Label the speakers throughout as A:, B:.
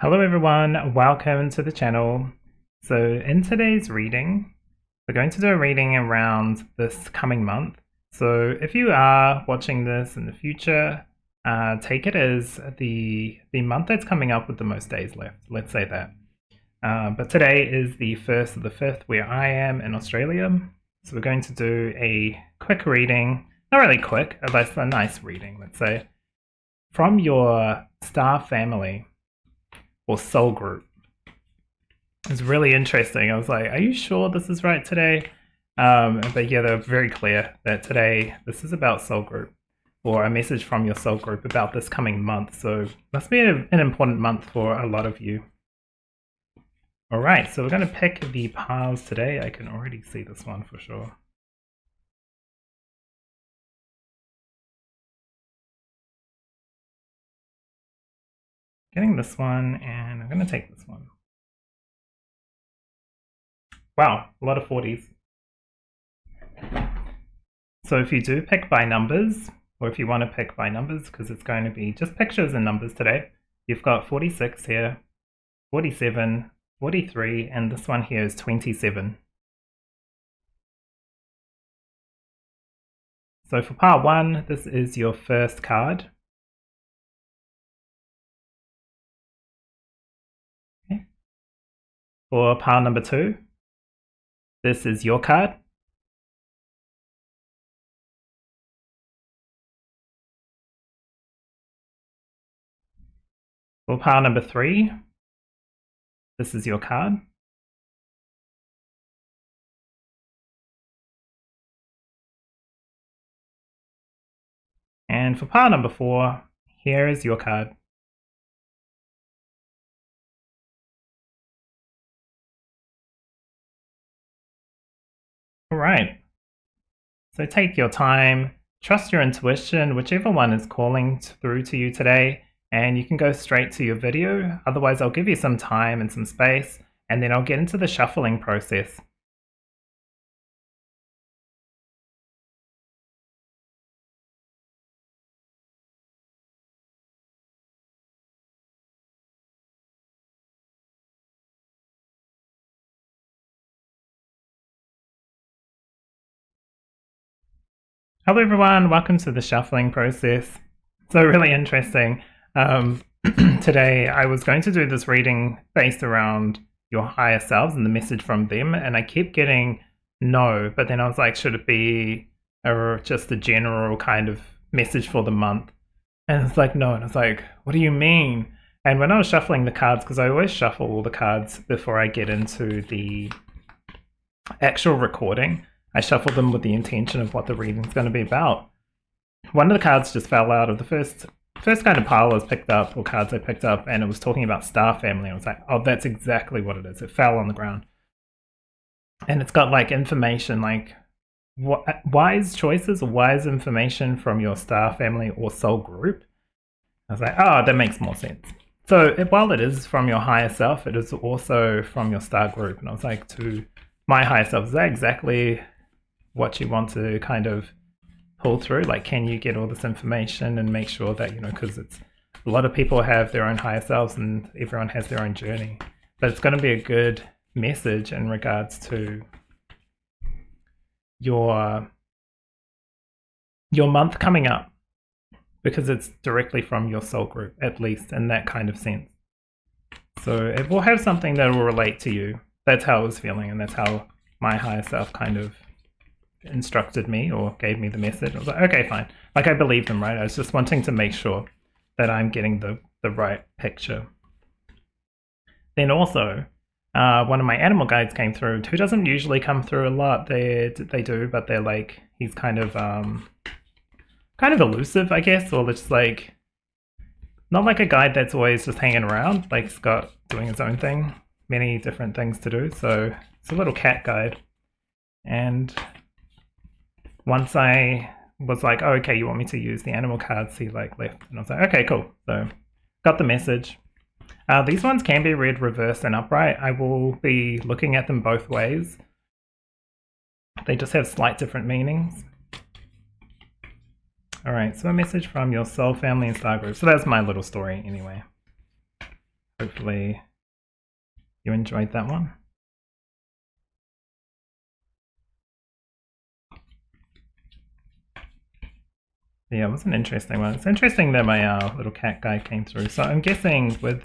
A: Hello everyone, welcome to the channel. So in today's reading, we're going to do a reading around this coming month. So if you are watching this in the future, take it as the month that's coming up with the most days left, let's say that. But today is the 1st of the 5th where I am in Australia. So we're going to do a quick reading, not really quick, but a nice reading, let's say, from your star family or soul group. It's really interesting. I was like, are you sure this is right today? But yeah, they're very clear that today this is about soul group, or a message from your soul group about this coming month. So must be an important month for a lot of you. All right, so we're going to pick the piles today. I can already see this one for sure. Getting this one, and I'm going to take this one. Wow, a lot of 40s. So if you do pick by numbers, or if you want to pick by numbers, because it's going to be just pictures and numbers today, you've got 46 here, 47, 43, and this one here is 27. So for pile 1, this is your first card. Okay. For pile number 2, this is your card. For pile number 3, this is your card. And for pile number 4, here is your card. All right. So take your time, trust your intuition, whichever one is calling through to you today, and you can go straight to your video. Otherwise, I'll give you some time and some space, and then I'll get into the shuffling process. Hello everyone, welcome to the shuffling process. So really interesting. Today I was going to do this reading based around your higher selves and the message from them, and I kept getting no, but then I was like, should it be just a general kind of message for the month? And it's like, no, and it's like, what do you mean? And when I was shuffling the cards, because I always shuffle all the cards before I get into the actual recording, I shuffled them with the intention of what the reading's going to be about. One of the cards just fell out of the first kind of pile I was picked up, or cards I picked up, and it was talking about star family. I was like, oh, that's exactly what it is. It fell on the ground. And it's got like information, like wise choices or wise information from your star family or soul group. I was like, oh, that makes more sense. So while it is from your higher self, it is also from your star group. And I was like, to my higher self, is that exactly what you want to kind of pull through? Like, can you get all this information and make sure that, because it's a lot of people have their own higher selves and everyone has their own journey, but it's going to be a good message in regards to your month coming up, because it's directly from your soul group, at least in that kind of sense. So it will have something that will relate to you. That's how I was feeling, and that's how my higher self kind of instructed me or gave me the message. I was like, okay, fine. Like, I believe them, right? I was just wanting to make sure that I'm getting the right picture. Then also, one of my animal guides came through, who doesn't usually come through a lot. They do, but they're like, he's kind of elusive, I guess, or just like, not like a guide that's always just hanging around. Like, he's got doing his own thing, many different things to do. So it's a little cat guide. And once I was like, oh, okay, you want me to use the animal cards, he like left. And I was like, okay, cool. So got the message. These ones can be read reverse and upright. I will be looking at them both ways. They just have slight different meanings. All right, so a message from your soul family and star group. So that's my little story anyway. hopefully you enjoyed that one. Yeah, it was an interesting one. It's interesting that my little cat guide came through. So I'm guessing with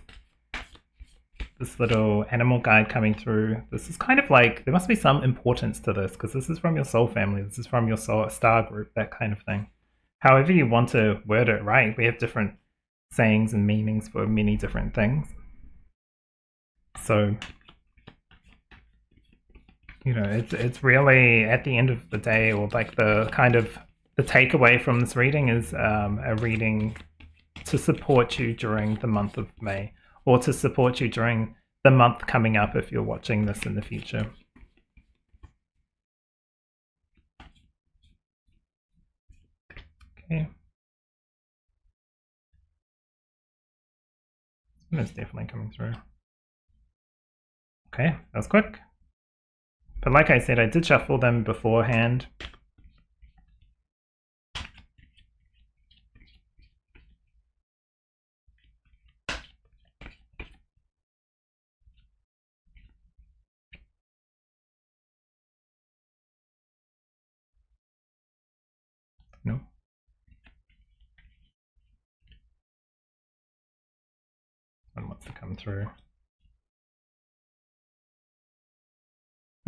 A: this little animal guide coming through, this is kind of like, there must be some importance to this because this is from your soul family, this is from your soul star group, that kind of thing. However you want to word it, right? We have different sayings and meanings for many different things. So, you know, it's really at the end of the day, or like the kind of the takeaway from this reading is a reading to support you during the month of May, or to support you during the month coming up if you're watching this in the future. Okay. This one is definitely coming through. Okay, that was quick. But like I said, I did shuffle them beforehand. No. One wants to come through.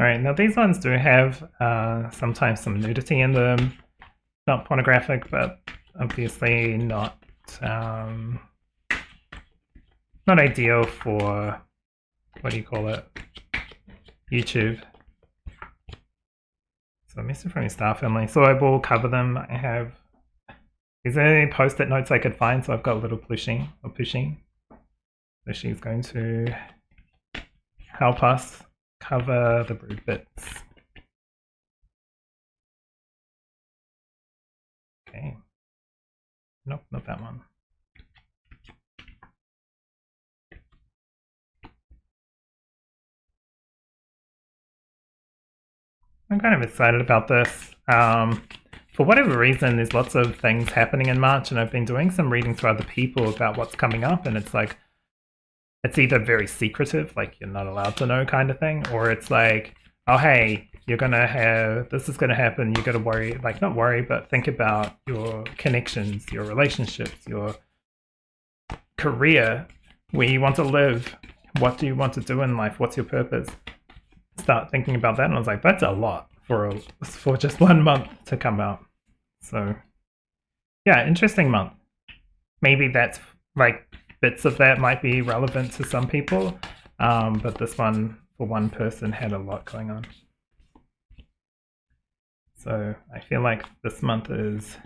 A: Alright, now these ones do have sometimes some nudity in them. Not pornographic, but obviously not ideal for, what do you call it, YouTube. So message from your star family. So I will cover them. I have, is there any post-it notes I could find? So I've got a little Pushing. So she's going to help us cover the brood bits. Okay. Nope, not that one. I'm kind of excited about this. For whatever reason, there's lots of things happening in March, and I've been doing some readings for other people about what's coming up, and it's like, it's either very secretive, like you're not allowed to know kind of thing, or it's like, oh hey, you're gonna have, this is gonna happen, you gotta worry, like not worry, but think about your connections, your relationships, your career, where you want to live, what do you want to do in life, what's your purpose? Start thinking about that, and I was like, that's a lot for just 1 month to come out. So yeah, interesting month. Maybe that's like bits of that might be relevant to some people, but this one for one person had a lot going on. So I feel like this month is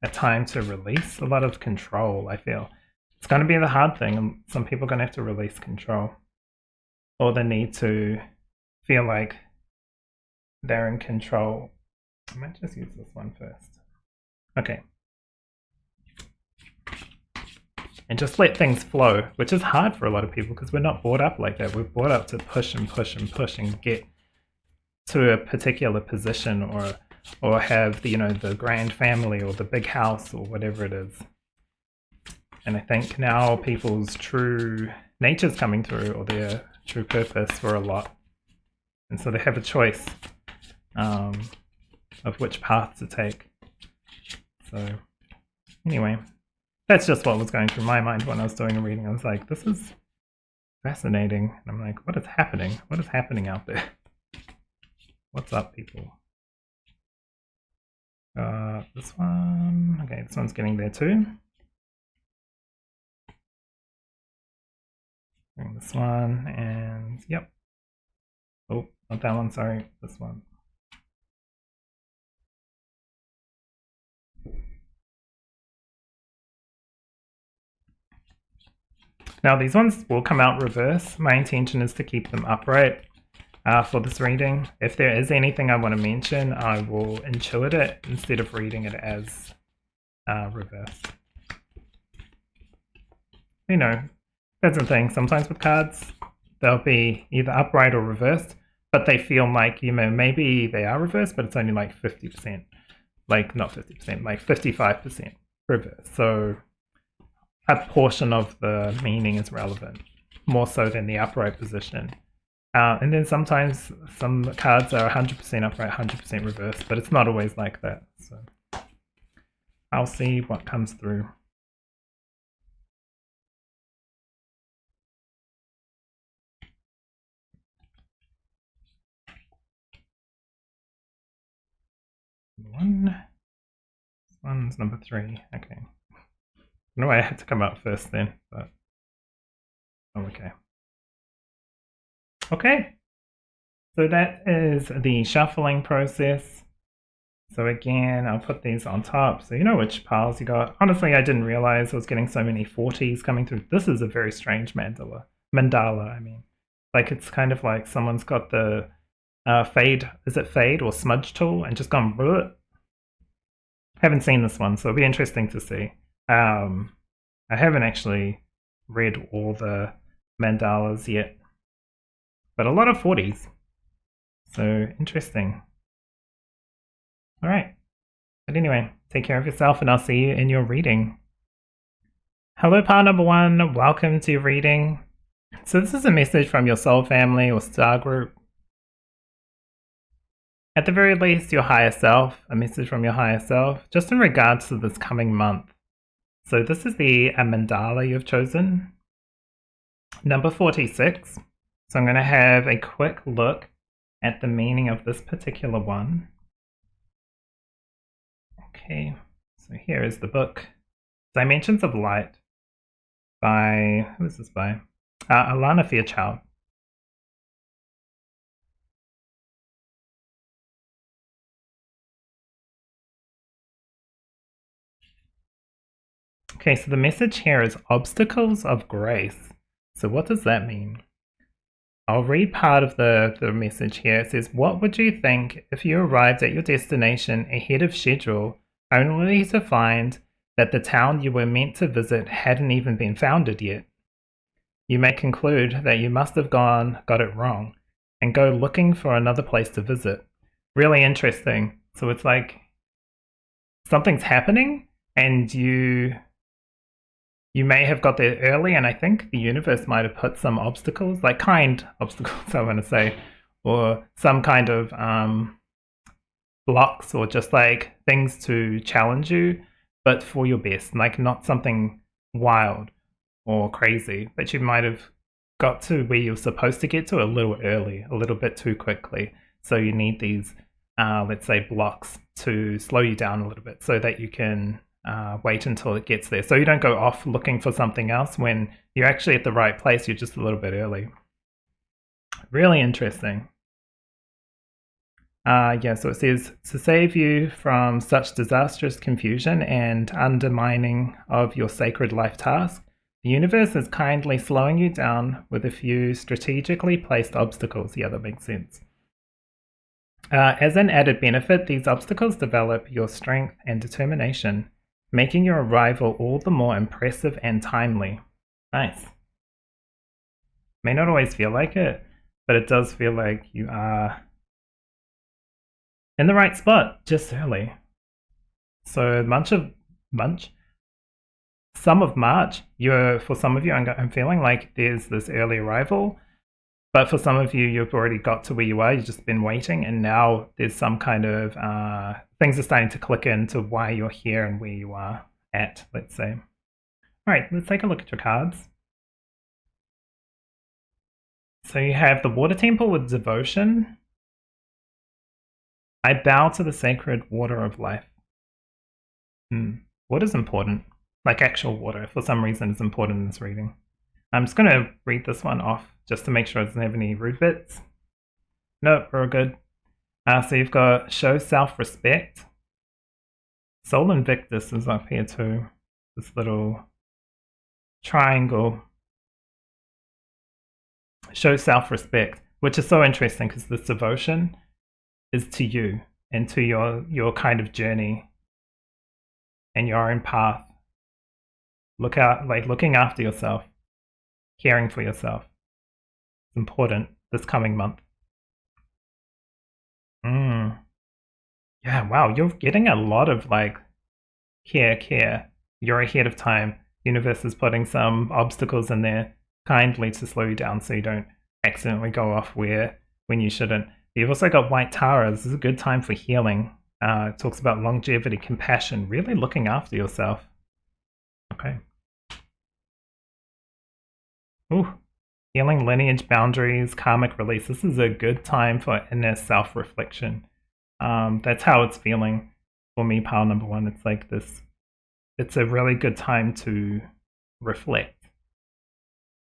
A: a time to release a lot of control. I feel it's going to be the hard thing, and some people are going to have to release control, or the need to feel like they're in control. I might just use this one first. Okay. And just let things flow, which is hard for a lot of people because we're not brought up like that. We're brought up to push and push and push and get to a particular position, or have the, you know, the grand family or the big house or whatever it is. And I think now people's true nature's coming through, or their true purpose for a lot. And so they have a choice of which path to take. So anyway, that's just what was going through my mind when I was doing a reading. I was like, this is fascinating. And I'm like, what is happening? What is happening out there? What's up, people? This one. Okay, this one's getting there too. Bring this one, and yep. Oh, not that one, sorry. This one. Now these ones will come out reverse. My intention is to keep them upright for this reading. If there is anything I want to mention, I will intuit it instead of reading it as reverse. You know, that's the thing. Sometimes with cards, they'll be either upright or reversed, but they feel like, you know, maybe they are reversed, but it's only like 50%. Like, not 50%, like 55% reverse. So a portion of the meaning is relevant. more so than the upright position. And then sometimes some cards are 100% upright, 100% reverse, but it's not always like that. So I'll see what comes through. This one's number 3. Okay. No, I had to come out first then, but oh, okay. Okay. So that is the shuffling process. So again, I'll put these on top so you know which piles you got. Honestly, I didn't realize I was getting so many 40s coming through. This is a very strange mandala. I mean. Like it's kind of like someone's got the fade, is it fade or smudge tool and just gone bleh. Haven't seen this one, so it'll be interesting to see. I haven't actually read all the mandalas yet, but a lot of 40s. So interesting. All right. But anyway, take care of yourself and I'll see you in your reading. Hello, pile number 1. Welcome to your reading. So this is a message from your soul family or star group. At the very least, your higher self, a message from your higher self, just in regards to this coming month. So this is the mandala you've chosen. Number 46. So I'm going to have a quick look at the meaning of this particular one. Okay, so here is the book. Dimensions of Light by, who is this by? Alana Fairchild. Okay, so the message here is obstacles of grace. So what does that mean? I'll read part of the message here. It says, what would you think if you arrived at your destination ahead of schedule, only to find that the town you were meant to visit hadn't even been founded yet? You may conclude that you must have got it wrong, and go looking for another place to visit. Really interesting. So it's like something's happening, and you may have got there early, and I think the universe might have put some obstacles, like kind obstacles, I want to say, or some kind of blocks, or just like things to challenge you, but for your best, like not something wild or crazy, but you might have got to where you're supposed to get to a little early, a little bit too quickly. So you need these, let's say, blocks to slow you down a little bit so that you can wait until it gets there. So you don't go off looking for something else when you're actually at the right place, you're just a little bit early. Really interesting. Yeah, so it says, to save you from such disastrous confusion and undermining of your sacred life task, the universe is kindly slowing you down with a few strategically placed obstacles. Yeah, that makes sense. As an added benefit, these obstacles develop your strength and determination, making your arrival all the more impressive and timely. Nice. May not always feel like it, but it does feel like you are in the right spot just early. So some of March, for some of you, I'm feeling like there's this early arrival, but for some of you, you've already got to where you are, you've just been waiting, and now there's some kind of, things are starting to click into why you're here and where you are at, let's say. All right, let's take a look at your cards. So you have the Water Temple with Devotion. I bow to the sacred water of life. What is important? Like actual water, for some reason, is important in this reading. I'm just going to read this one off just to make sure it doesn't have any rude bits. Nope, we're all good. So you've got show self-respect. Sol Invictus is up here too. This little triangle. Show self-respect, which is so interesting because this devotion is to you and to your kind of journey and your own path. Looking after yourself, caring for yourself. It's important this coming month. Yeah, wow, you're getting a lot of like care. You're ahead of time. Universe is putting some obstacles in there. kindly to slow you down so you don't accidentally go off when you shouldn't. You've also got White Tara. This is a good time for healing. It talks about longevity, compassion, really looking after yourself. Okay. Ooh. Healing, lineage, boundaries, karmic release. This is a good time for inner self-reflection. That's how it's feeling for me, pile number one. It's like this. It's a really good time to reflect.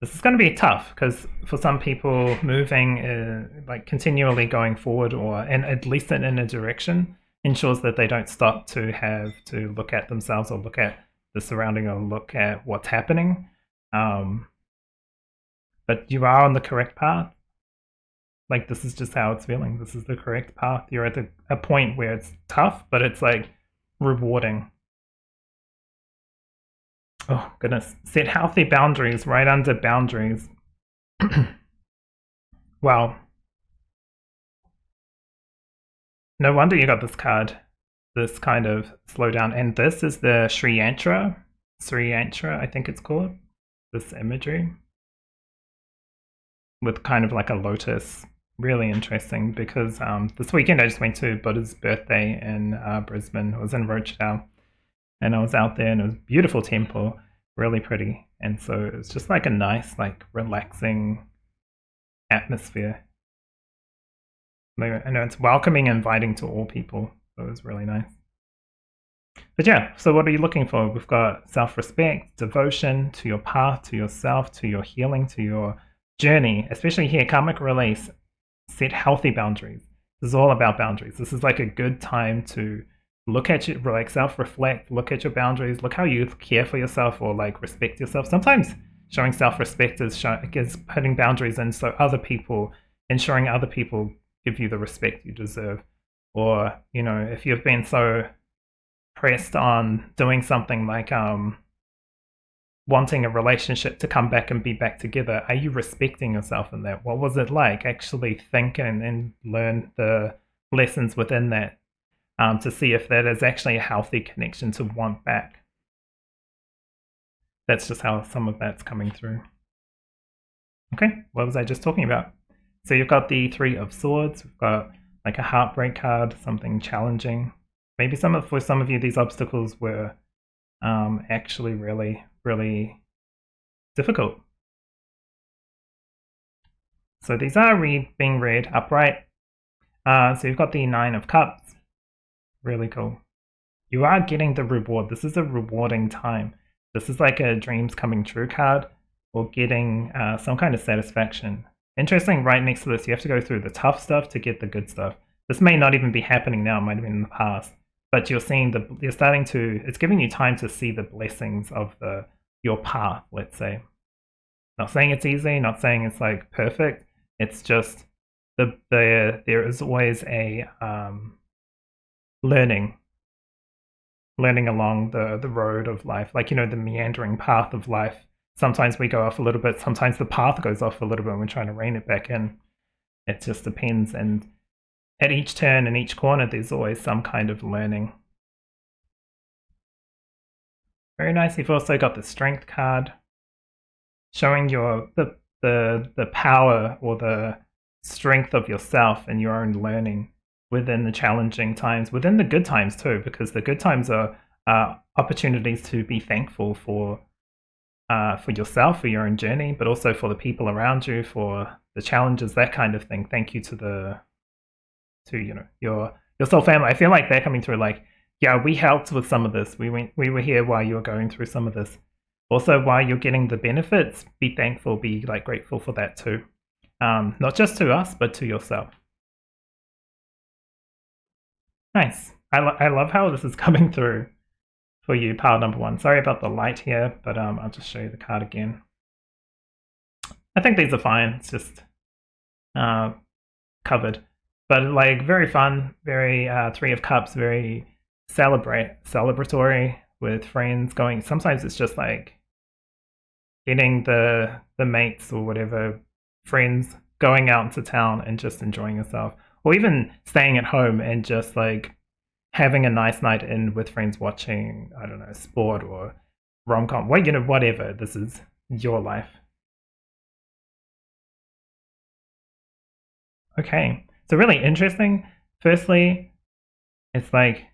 A: This is going to be tough because for some people, moving, like continually going forward or in at least in a direction, ensures that they don't stop to have to look at themselves or look at the surrounding or look at what's happening. But you are on the correct path. Like, this is just how it's feeling. This is the correct path. You're at a point where it's tough, but it's like rewarding. Oh, goodness. Set healthy boundaries right under boundaries. Wow. No wonder you got this card. This kind of slowdown. And this is the Sri Yantra. I think it's called. This imagery. With kind of like a lotus. Really interesting because this weekend I just went to Buddha's birthday in Brisbane. I was in Rochedale. And I was out there and it was a beautiful temple, really pretty. And so it was just like a nice, like relaxing atmosphere. I know it's welcoming and inviting to all people. So it was really nice. But yeah, so what are you looking for? We've got self-respect, devotion to your path, to yourself, to your healing, to your journey, especially here, karmic release, set healthy boundaries. This is all about boundaries. This is like a good time to look at your, like self-reflect, look at your boundaries, look how you care for yourself or like respect yourself. Sometimes showing self-respect is putting boundaries in so other people, ensuring other people give you the respect you deserve. Or, you know, if you've been so pressed on doing something like wanting a relationship to come back and be back together, are you respecting yourself in that? What was it like? Actually think and learn the lessons within that. To see if that is actually a healthy connection to want back. That's just how some of that's coming through. Okay, what was I just talking about? So you've got the Three of Swords. We've got like a heartbreak card, something challenging. Maybe for some of you, these obstacles were actually really, really difficult. So these are being read upright. So you've got the Nine of Cups. Really cool. You are getting the reward. This is a rewarding time. This is like a dreams coming true card or getting some kind of satisfaction. Interesting, right next to this, you have to go through the tough stuff to get the good stuff. This may not even be happening now, it might have been in the past, but you're seeing it's giving you time to see the blessings of your path, let's say. Not saying it's easy, not saying it's like perfect. It's just there is always a learning along the road of life, like, you know, the meandering path of life. Sometimes we go off a little bit, sometimes the path goes off a little bit and we're trying to rein it back in. It just depends, and at each turn and each corner there's always some kind of learning. Very nice. You've also got the Strength card showing the power or the strength of yourself and your own learning within the challenging times, within the good times too, because the good times are opportunities to be thankful for yourself, for your own journey, but also for the people around you, for the challenges, that kind of thing. Thank you to you know, your soul family. I feel like they're coming through like, yeah, we helped with some of this. We were here while you were going through some of this. Also, while you're getting the benefits, be thankful, be like grateful for that too. Not just to us, but to yourself. Nice. I love how this is coming through for you, pile number one. Sorry about the light here, but I'll just show you the card again. I think these are fine. It's just covered. But like very fun, very Three of Cups, very celebratory with friends going. Sometimes it's just like getting the mates or whatever, friends, going out into town and just enjoying yourself. Or even staying at home and just like having a nice night in with friends watching, I don't know, sport or rom-com, you know, whatever. This is your life. Okay, so really interesting. Firstly, it's like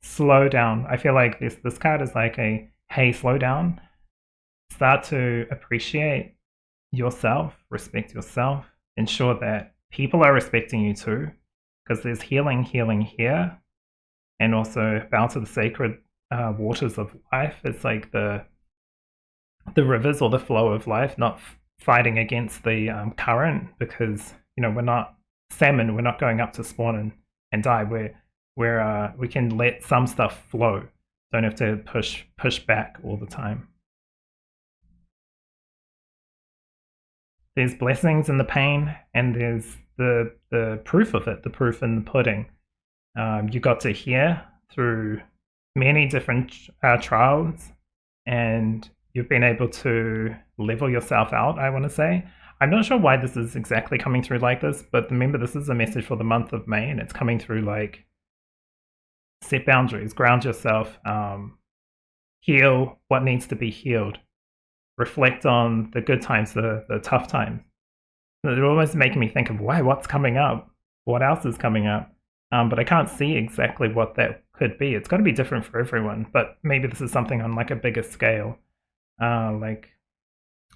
A: slow down. I feel like this card is like a hey, slow down. Start to appreciate yourself, respect yourself, ensure that people are respecting you too, because there's healing here, and also bow to the sacred waters of life. It's like the rivers or the flow of life, not fighting against the current, because we're not salmon. We're not going up to spawn and die. We can let some stuff flow. Don't have to push back all the time. There's blessings in the pain, and there's the proof of it, the proof in the pudding. You got to hear through many different trials, and you've been able to level yourself out, I want to say. I'm not sure why this is exactly coming through like this, but remember, this is a message for the month of May, and it's coming through like set boundaries, ground yourself, heal what needs to be healed, reflect on the good times, the tough times. They're almost making me think of, what's coming up? What else is coming up? But I can't see exactly what that could be. It's got to be different for everyone, but maybe this is something on like a bigger scale. Like,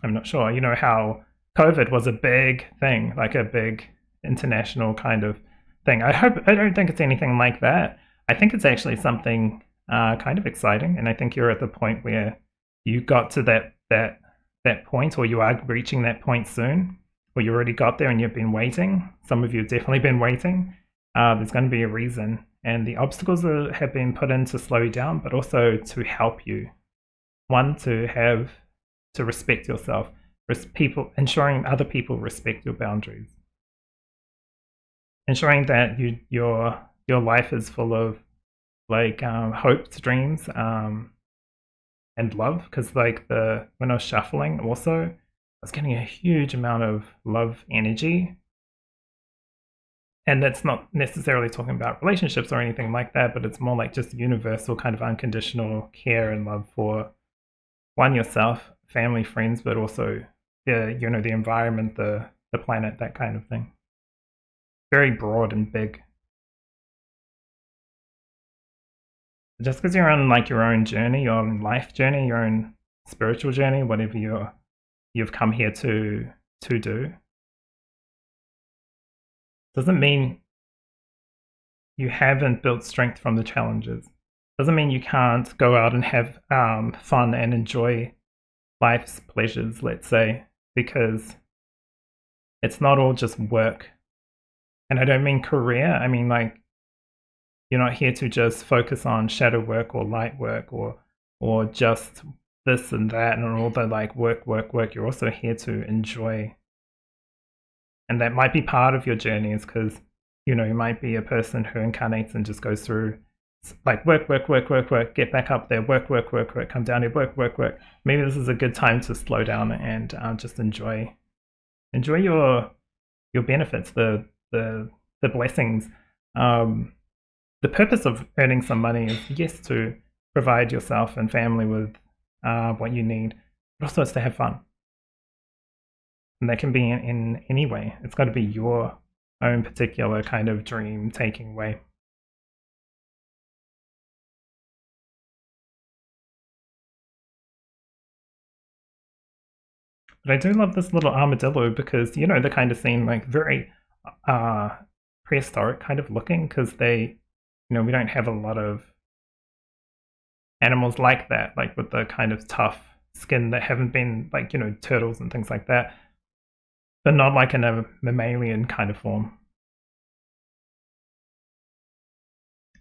A: I'm not sure. You know how COVID was a big thing, like a big international kind of thing. I don't think it's anything like that. I think it's actually something kind of exciting, and I think you're at the point where you got to that point, or you are reaching that point soon, or you already got there and you've been waiting. Some of you have definitely been waiting. There's going to be a reason, and the obstacles have been put in to slow you down, but also to help you. One, to respect yourself, ensuring other people respect your boundaries, ensuring that your life is full of like hopes, dreams, and love. Because like when I was shuffling, also I was getting a huge amount of love energy. And that's not necessarily talking about relationships or anything like that, but it's more like just universal kind of unconditional care and love for one, yourself, family, friends, but also the environment, the planet, that kind of thing. Very broad and big. Just because you're on like your own journey, your own life journey, your own spiritual journey, whatever you've come here to do, doesn't mean you haven't built strength from the challenges. Doesn't mean you can't go out and have fun and enjoy life's pleasures, let's say, because it's not all just work. And I don't mean career. I mean like you're not here to just focus on shadow work or light work or just this and that and all the like work. You're also here to enjoy. And that might be part of your journey, is because you might be a person who incarnates and just goes through like work, get back up there, work, come down here, work. Maybe this is a good time to slow down and just enjoy your benefits, the blessings. The purpose of earning some money is, yes, to provide yourself and family with what you need, but also it's to have fun. And that can be in any way. It's got to be your own particular kind of dream-taking way. But I do love this little armadillo because, the kind of scene, like very prehistoric kind of looking, because they, we don't have a lot of animals like that, like with the kind of tough skin that haven't been like, turtles and things like that, but not like in a mammalian kind of form.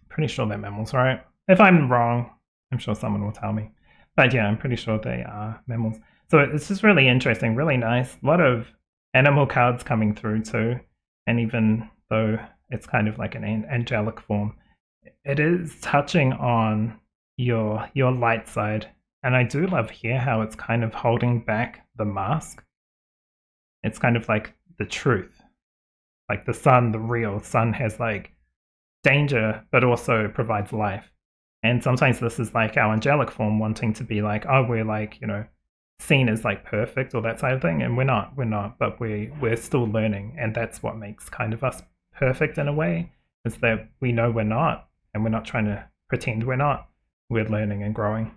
A: Pretty sure they're mammals, right? If I'm wrong, I'm sure someone will tell me. But yeah, I'm pretty sure they are mammals. So it's just really interesting, really nice. A lot of animal cards coming through too. And even though it's kind of like an angelic form, it is touching on your light side. And I do love here how it's kind of holding back the mask. It's kind of like the truth. Like the sun, the real sun has like danger, but also provides life. And sometimes this is like our angelic form wanting to be like, oh, we're like, seen as like perfect or that side of thing, and we're not, but we're still learning, and that's what makes kind of us perfect in a way, is that we know we're not, and we're not trying to pretend we're not. We're learning and growing.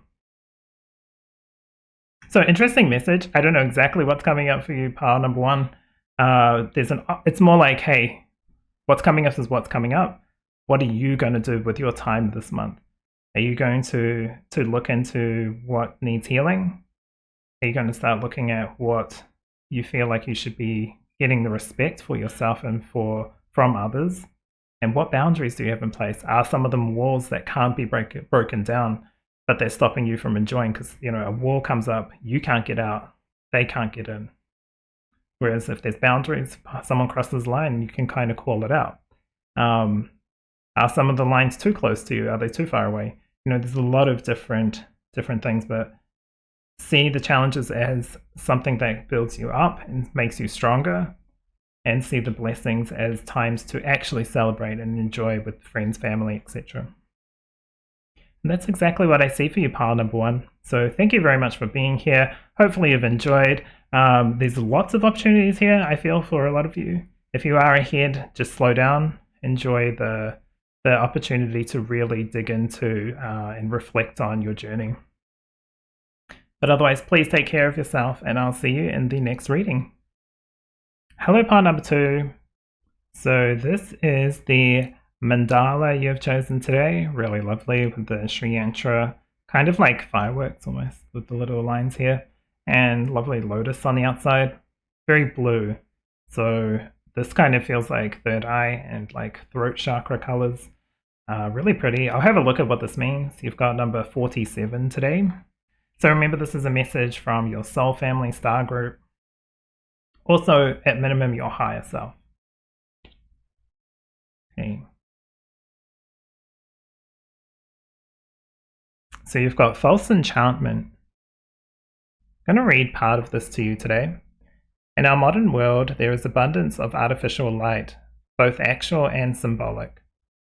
A: So interesting message. I don't know exactly what's coming up for you, pile number one. It's more like, hey, what's coming up is what's coming up. What are you going to do with your time this month? Are you going to look into what needs healing? Are you going to start looking at what you feel like you should be getting the respect for yourself and from others? And what boundaries do you have in place? Are some of them walls that can't be broken down, but they're stopping you from enjoying? Because, you know, a wall comes up, you can't get out, they can't get in. Whereas if there's boundaries, someone crosses the line, you can kind of call it out. Are some of the lines too close to you? Are they too far away? You know, there's a lot of different things, but see the challenges as something that builds you up and makes you stronger, and see the blessings as times to actually celebrate and enjoy with friends, family, etc. And that's exactly what I see for you, pile number one. So thank you very much for being here. Hopefully you've enjoyed. There's lots of opportunities here, I feel, for a lot of you. If you are ahead, just slow down, enjoy the opportunity to really dig into and reflect on your journey. But otherwise, please take care of yourself, and I'll see you in the next reading. Hello, pile number two. So this is the mandala you have chosen today. Really lovely with the Sri Yantra, kind of like fireworks almost, with the little lines here, and lovely lotus on the outside. Very blue. So this kind of feels like third eye and like throat chakra colors. Really pretty. I'll have a look at what this means. You've got number 47 today. So remember, this is a message from your soul family star group. Also, at minimum, your higher self. Okay. So you've got false enchantment. I'm going to read part of this to you today. In our modern world, there is abundance of artificial light, both actual and symbolic.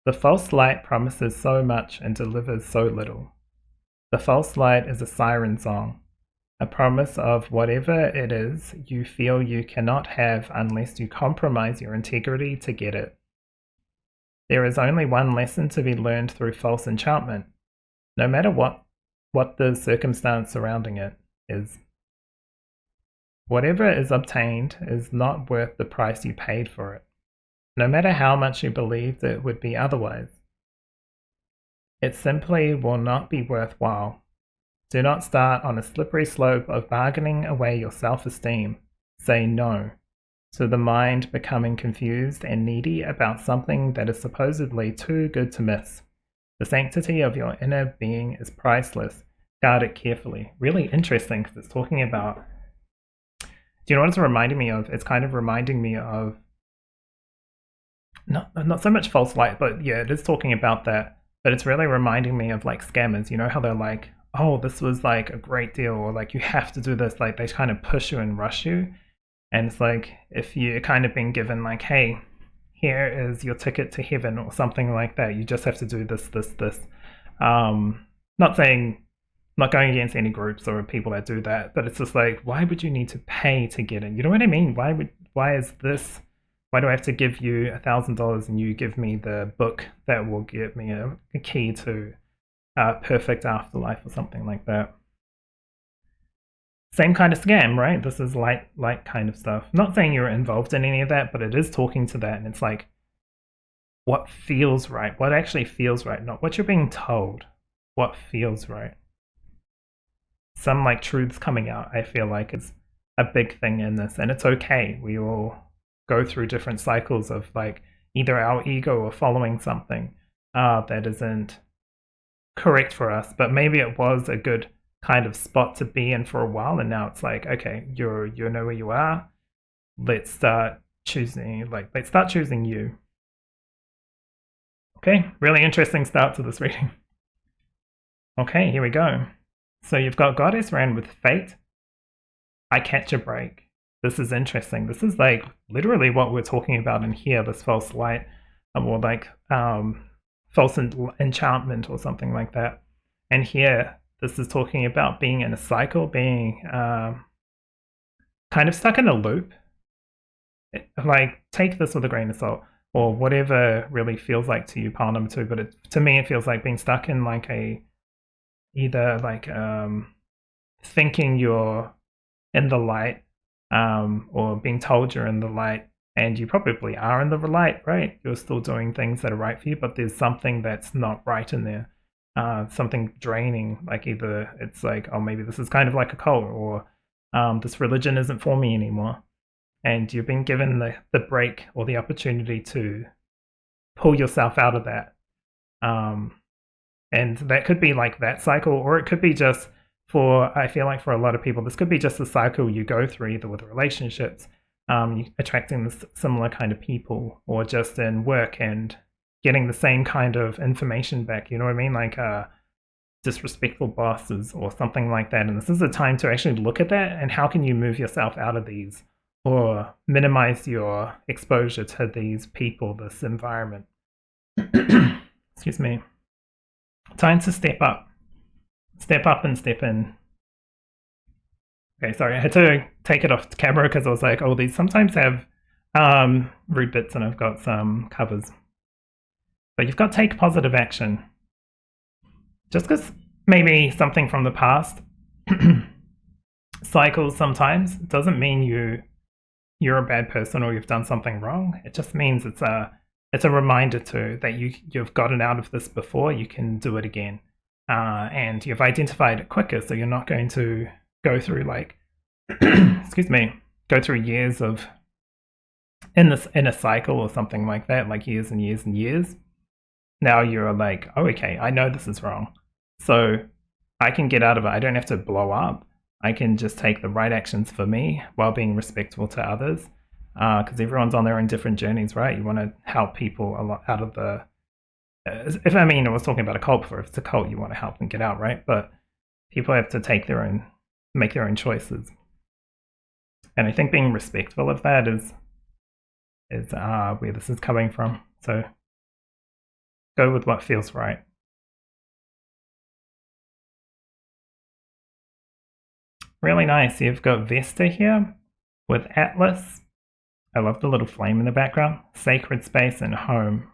A: The false light promises so much and delivers so little. The false light is a siren song, a promise of whatever it is you feel you cannot have unless you compromise your integrity to get it. There is only one lesson to be learned through false enchantment, no matter what the circumstance surrounding it is. Whatever is obtained is not worth the price you paid for it, no matter how much you believed it would be otherwise. It simply will not be worthwhile. Do not start on a slippery slope of bargaining away your self-esteem. Say no to the mind becoming confused and needy about something that is supposedly too good to miss. The sanctity of your inner being is priceless. Guard it carefully. Really interesting, because it's talking about... Do you know what it's reminding me of? It's kind of reminding me of... Not so much false light, but yeah, it is talking about that. But it's really reminding me of like scammers. You know how they're like, oh, this was like a great deal, or like you have to do this. Like they kind of push you and rush you. And it's like, if you're kind of being given like, hey, here is your ticket to heaven or something like that, you just have to do this. Not going against any groups or people that do that, but it's just like, why would you need to pay to get in? You know what I mean? Why do I have to give you $1,000 and you give me the book that will give me a key to perfect afterlife or something like that? Same kind of scam, right? This is light kind of stuff. Not saying you're involved in any of that, but it is talking to that, and it's like, what feels right? What actually feels right? Not what you're being told. What feels right? Some like truths coming out, I feel like, is a big thing in this, and it's okay. We all go through different cycles of like either our ego or following something that isn't correct for us, but maybe it was a good kind of spot to be in for a while, and now it's like, okay, you know where you are. Let's start choosing you. Okay, really interesting start to this reading. Okay, here we go. So you've got Goddess ran with fate. I catch a break. This is interesting. This is like literally what we're talking about in here, this false light, or like false enchantment or something like that. And here, this is talking about being in a cycle, being kind of stuck in a loop. Like, take this with a grain of salt, or whatever really feels like to you, pile number 2. But to me, it feels like being stuck in like either like thinking you're in the light, or being told you're in the light, and you probably are in the light, right? You're still doing things that are right for you, but there's something that's not right in there. Something draining, like either it's like, oh, maybe this is kind of like a cult, or this religion isn't for me anymore. And you've been given the break or the opportunity to pull yourself out of that. And that could be like that cycle, or it could be just I feel like for a lot of people, this could be just a cycle you go through, either with relationships, attracting similar kind of people, or just in work and getting the same kind of information back. You know what I mean? Like disrespectful bosses or something like that. And this is a time to actually look at that, and how can you move yourself out of these, or minimize your exposure to these people, this environment. Excuse me. Time to step up. Step up and step in. Okay, sorry, I had to take it off camera because I was like, oh, these sometimes have rude bits, and I've got some covers. But you've got to take positive action. Just because maybe something from the past cycles sometimes doesn't mean you're a bad person or you've done something wrong. It just means it's a reminder that you've gotten out of this before. You can do it again, and you've identified it quicker, so you're not going to go through like excuse me, go through years of in a cycle or something like that, like years and years and years. Now you're like, oh, okay, I know this is wrong, so I can get out of it. I don't have to blow up. I can just take the right actions for me while being respectful to others, because everyone's on their own different journeys, right? You want to help people a lot out of the. I was talking about a cult before. If it's a cult, you want to help them get out, right? But people have to make their own choices, and I think being respectful of that is where this is coming from. So go with what feels right. Really nice. You've got Vesta here with Atlas. I love the little flame in the background. Sacred space and home.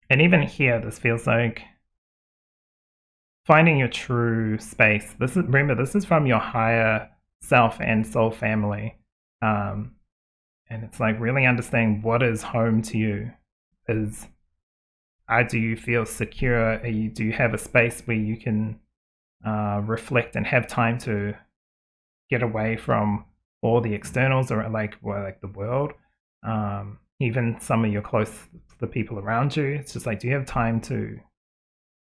A: And even here, this feels like finding your true space. Remember, this is from your higher self and soul family. And it's like really understanding what is home to you. Do you feel secure? Do you have a space where you can reflect and have time to get away from all the externals, or like the world, even some of the people around you? It's just like, do you have time to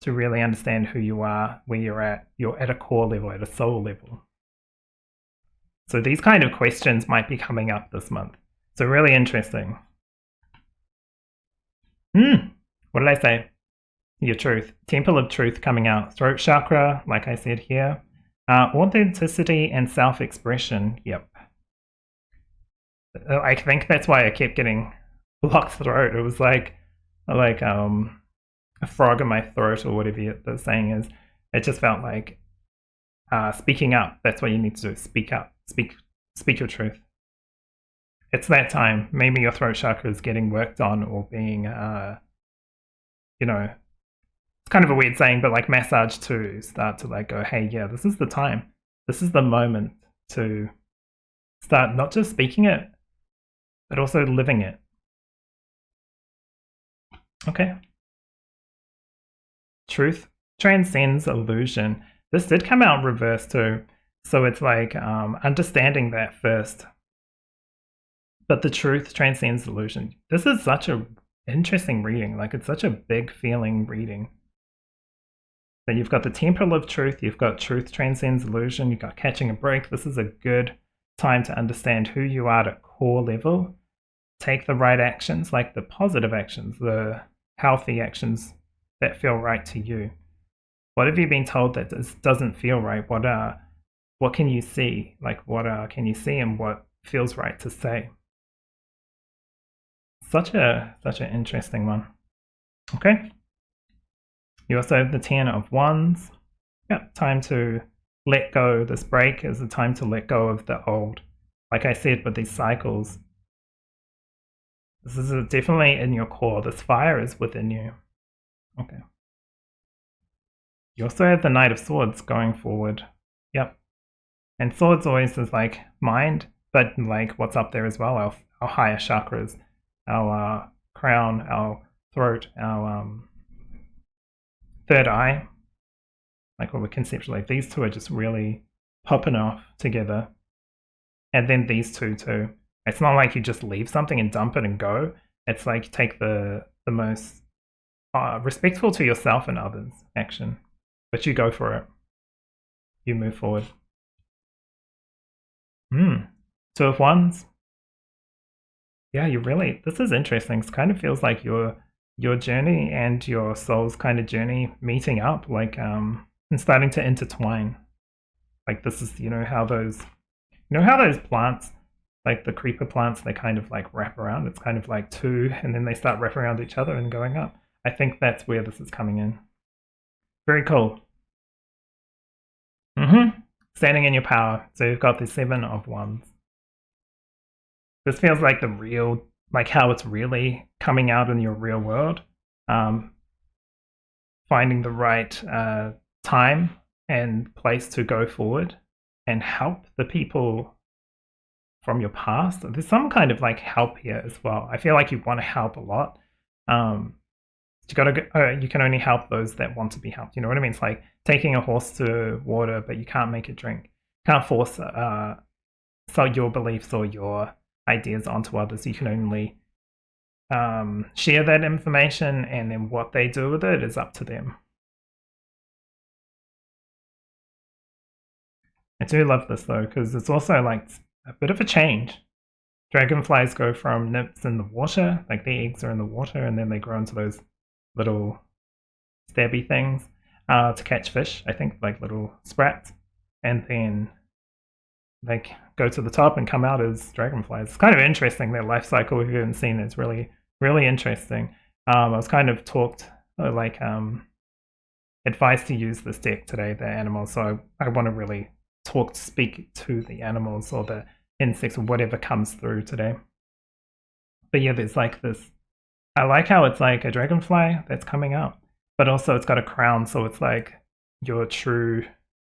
A: really understand who you are, where you're at a core level, at a soul level? So these kind of questions might be coming up this month. So really interesting. What did I say? Your truth. Temple of truth coming out. Throat chakra, like I said here. Authenticity and self-expression. Yep. I think that's why I kept getting blocked throat. It was like a frog in my throat, or whatever the saying is. It just felt like speaking up. That's what you need to do. Speak up. Speak your truth. It's that time. Maybe your throat chakra is getting worked on, or being, it's kind of a weird saying, but like massage to start to like go, hey, yeah, this is the time. This is the moment to start not just speaking it, but also living it. Okay. Truth transcends illusion. This did come out in reverse too. So it's like understanding that first. But the truth transcends illusion. This is such a interesting reading. Like, it's such a big feeling reading. Then you've got the Temple of Truth, you've got Truth Transcends Illusion, you've got Catching a Break. This is a good time to understand who you are at a core level. Take the right actions, like the positive actions, the healthy actions that feel right to you. What have you been told that doesn't feel right? What can you see? Like, what can you see, and what feels right to say? Such an interesting one. Okay. You also have the 10 of Wands. Yep, time to let go. This break is a time to let go of the old. Like I said, with these cycles, this is definitely in your core. This fire is within you. Okay. You also have the Knight of Swords going forward. Yep. And swords always is like mind, but like what's up there as well, our higher chakras, our crown, our throat, our third eye. Like what we conceptually, these two are just really popping off together. And then these two too. It's not like you just leave something and dump it and go. It's like you take the most respectful to yourself and others action. But you go for it. You move forward. Two of Wands. Yeah, you really, this is interesting. It kind of feels like your journey and your soul's kind of journey meeting up, like and starting to intertwine. Like this is, how those plants, like the creeper plants, they kind of like wrap around. It's kind of like two, and then they start wrapping around each other and going up. I think that's where this is coming in. Very cool. Standing in your power. So you've got the 7 of Wands. This feels like the real, like how it's really coming out in your real world. Finding the right time and place to go forward and help the people from your past. There's some kind of like help here as well. I feel like you want to help a lot. You can only help those that want to be helped. You know what I mean? It's like taking a horse to water, but you can't make it drink. Can't force your beliefs or your ideas onto others. You can only share that information, and then what they do with it is up to them. I do love this though, because it's also like a bit of a change. Dragonflies go from nymphs in the water, like the eggs are in the water, and then they grow into those little stabby things to catch fish, I think, like little sprats, and then they go to the top and come out as dragonflies. It's kind of interesting, their life cycle. If you haven't seen it, it's really, really interesting. I was kind of talked advised to use this deck today, the animals, so I want to really speak to the animals or the insects or whatever comes through today. But yeah, there's like this, I like how it's like a dragonfly that's coming out, but also it's got a crown, so it's like your true,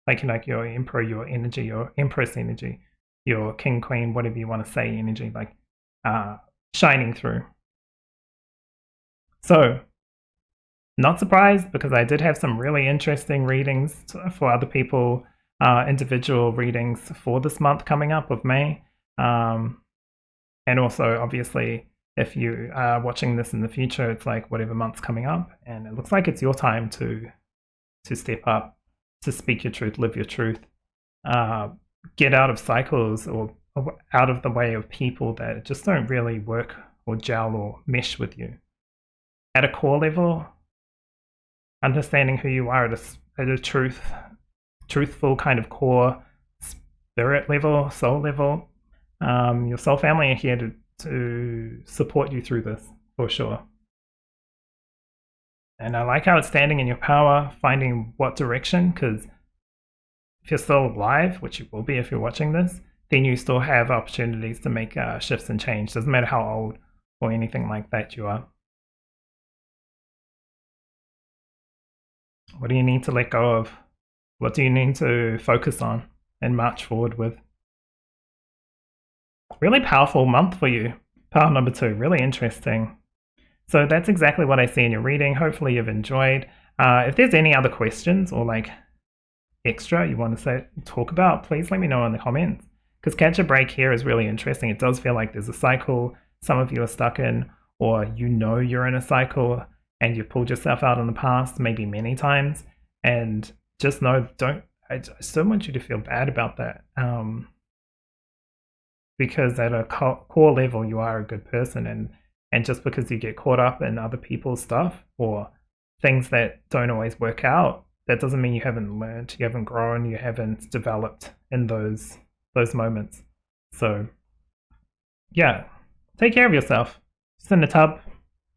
A: like your emperor, your energy, your empress energy, your king, queen, whatever you want to say, energy, like shining through. So, not surprised, because I did have some really interesting readings for other people, individual readings for this month coming up of May. And also, obviously, if you are watching this in the future, it's like whatever month's coming up, and it looks like it's your time to step up, to speak your truth, live your truth, get out of cycles or out of the way of people that just don't really work or gel or mesh with you. At a core level, understanding who you are at a truthful kind of core spirit level, soul level, your soul family are here to support you through this, for sure. And I like how it's standing in your power, finding what direction, because if you're still alive, which you will be if you're watching this, then you still have opportunities to make shifts and change. Doesn't matter how old or anything like that you are. What do you need to let go of? What do you need to focus on and march forward with? Really powerful month for you. Power number 2, really interesting. So that's exactly what I see in your reading. Hopefully you've enjoyed. If there's any other questions or like extra you want to talk about, please let me know in the comments. Because catch a break here is really interesting. It does feel like there's a cycle some of you are stuck in, or you're in a cycle and you've pulled yourself out in the past, maybe many times. And just know, I just don't want you to feel bad about that. Because at a core level, you are a good person. And just because you get caught up in other people's stuff or things that don't always work out, that doesn't mean you haven't learned, you haven't grown, you haven't developed in those moments. So yeah, take care of yourself. She's in the tub.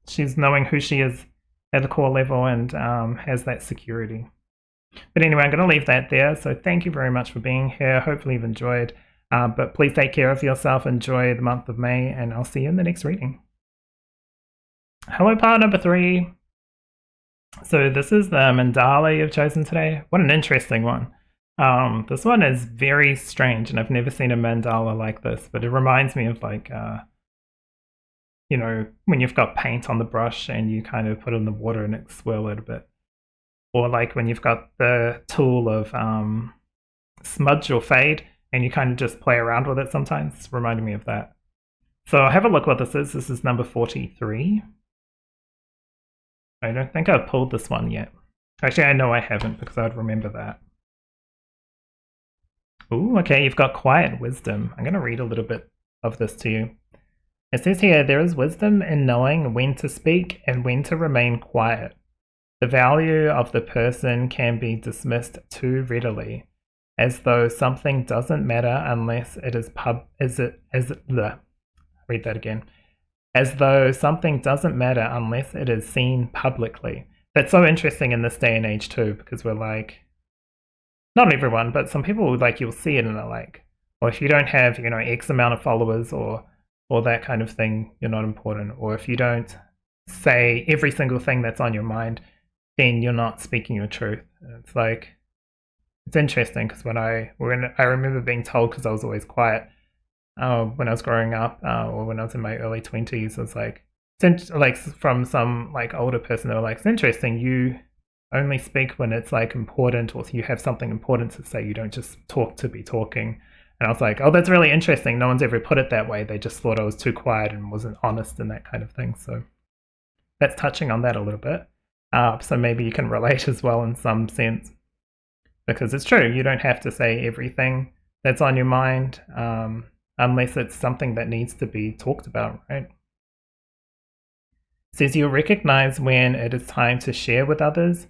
A: She's knowing who she is at the core level and has that security. But anyway, I'm going to leave that there. So thank you very much for being here. Hopefully you've enjoyed. But please take care of yourself. Enjoy the month of May, and I'll see you in the next reading. Hello, part number 3. So this is the mandala you've chosen today. What an interesting one. This one is very strange, and I've never seen a mandala like this, but it reminds me of like, you know, when you've got paint on the brush and you kind of put it in the water and it swirl it a bit. Or like when you've got the tool of smudge or fade and you kind of just play around with it sometimes. It's reminding me of that. So have a look what this is. This is number 43. I don't think I've pulled this one yet. Actually, I know I haven't because I'd remember that. Ooh, okay, you've got quiet wisdom. I'm going to read a little bit of this to you. It says here, there is wisdom in knowing when to speak and when to remain quiet. The value of the person can be dismissed too readily, as though something doesn't matter unless it is read that again. As though something doesn't matter unless it is seen publicly. That's so interesting in this day and age too, because we're like, not everyone, but some people like you'll see it and they're like, or if you don't have, you know, X amount of followers or that kind of thing, you're not important. Or if you don't say every single thing that's on your mind, then you're not speaking your truth. It's like, it's interesting because when I remember being told, because I was always quiet when I was growing up or when I was in my early 20s, it was like from some like older person, they were like, it's interesting, you only speak when it's like important or you have something important to say. You don't just talk to be talking. And I was like, oh, that's really interesting. No one's ever put it that way. They just thought I was too quiet and wasn't honest and that kind of thing. So that's touching on that a little bit. So maybe you can relate as well in some sense. Because it's true, you don't have to say everything that's on your mind unless it's something that needs to be talked about, right? It says you'll recognize when it is time to share with others